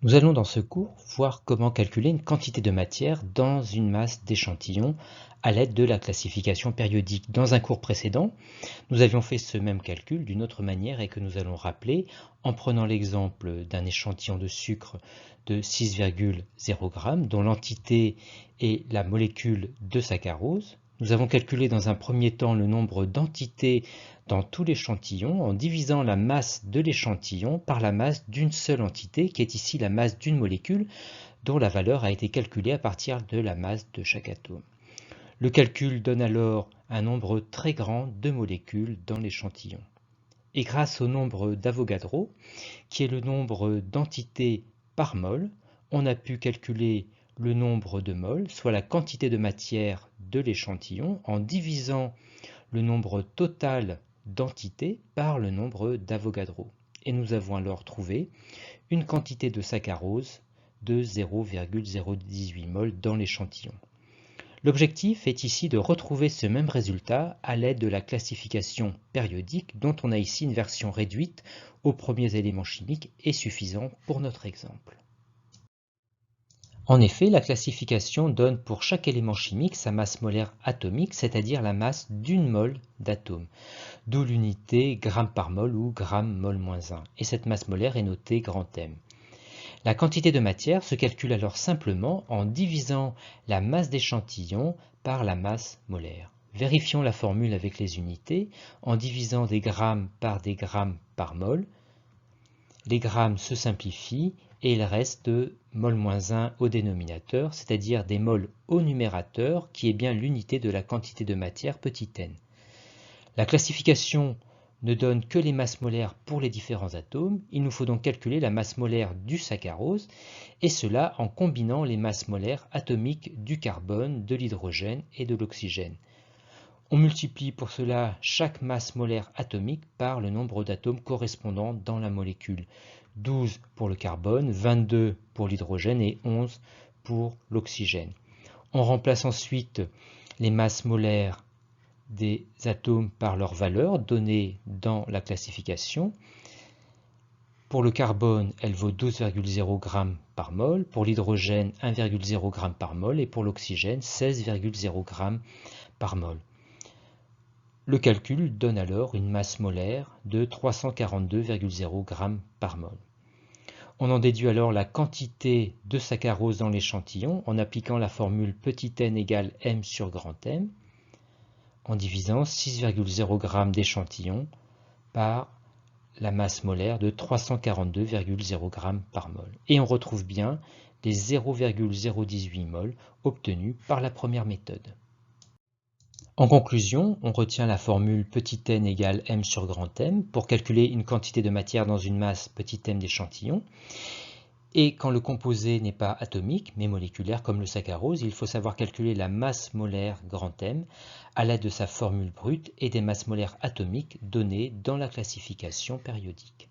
Nous allons dans ce cours voir comment calculer une quantité de matière dans une masse d'échantillons à l'aide de la classification périodique. Dans un cours précédent, nous avions fait ce même calcul d'une autre manière et que nous allons rappeler en prenant l'exemple d'un échantillon de sucre de 6,0 g dont l'entité est la molécule de saccharose. Nous avons calculé dans un premier temps le nombre d'entités dans tout l'échantillon en divisant la masse de l'échantillon par la masse d'une seule entité, qui est ici la masse d'une molécule, dont la valeur a été calculée à partir de la masse de chaque atome. Le calcul donne alors un nombre très grand de molécules dans l'échantillon. Et grâce au nombre d'Avogadro, qui est le nombre d'entités par mol, on a pu calculer le nombre de moles, soit la quantité de matière de l'échantillon, en divisant le nombre total d'entités par le nombre d'Avogadro. Et nous avons alors trouvé une quantité de saccharose de 0,018 mol dans l'échantillon. L'objectif est ici de retrouver ce même résultat à l'aide de la classification périodique, dont on a ici une version réduite aux premiers éléments chimiques et suffisant pour notre exemple. En effet, la classification donne pour chaque élément chimique sa masse molaire atomique, c'est-à-dire la masse d'une mole d'atome, d'où l'unité gramme par mol ou gramme mol-1. Et cette masse molaire est notée grand M. La quantité de matière se calcule alors simplement en divisant la masse d'échantillon par la masse molaire. Vérifions la formule avec les unités en divisant des grammes par mol. Les grammes se simplifient et il reste mol-1 au dénominateur, c'est-à-dire des mols au numérateur, qui est bien l'unité de la quantité de matière petit n. La classification ne donne que les masses molaires pour les différents atomes. Il nous faut donc calculer la masse molaire du saccharose, et cela en combinant les masses molaires atomiques du carbone, de l'hydrogène et de l'oxygène. On multiplie pour cela chaque masse molaire atomique par le nombre d'atomes correspondant dans la molécule. 12 pour le carbone, 22 pour l'hydrogène et 11 pour l'oxygène. On remplace ensuite les masses molaires des atomes par leur valeur donnée dans la classification. Pour le carbone, elle vaut 12,0 g par mol, pour l'hydrogène 1,0 g par mol et pour l'oxygène 16,0 g par mol. Le calcul donne alors une masse molaire de 342,0 g par mol. On en déduit alors la quantité de saccharose dans l'échantillon en appliquant la formule petit n égale m sur grand M, en divisant 6,0 g d'échantillon par la masse molaire de 342,0 g par mol. Et on retrouve bien les 0,018 mol obtenus par la première méthode. En conclusion, on retient la formule petit n égale m sur grand M pour calculer une quantité de matière dans une masse petit m d'échantillon. Et quand le composé n'est pas atomique, mais moléculaire comme le saccharose, il faut savoir calculer la masse molaire grand M à l'aide de sa formule brute et des masses molaires atomiques données dans la classification périodique.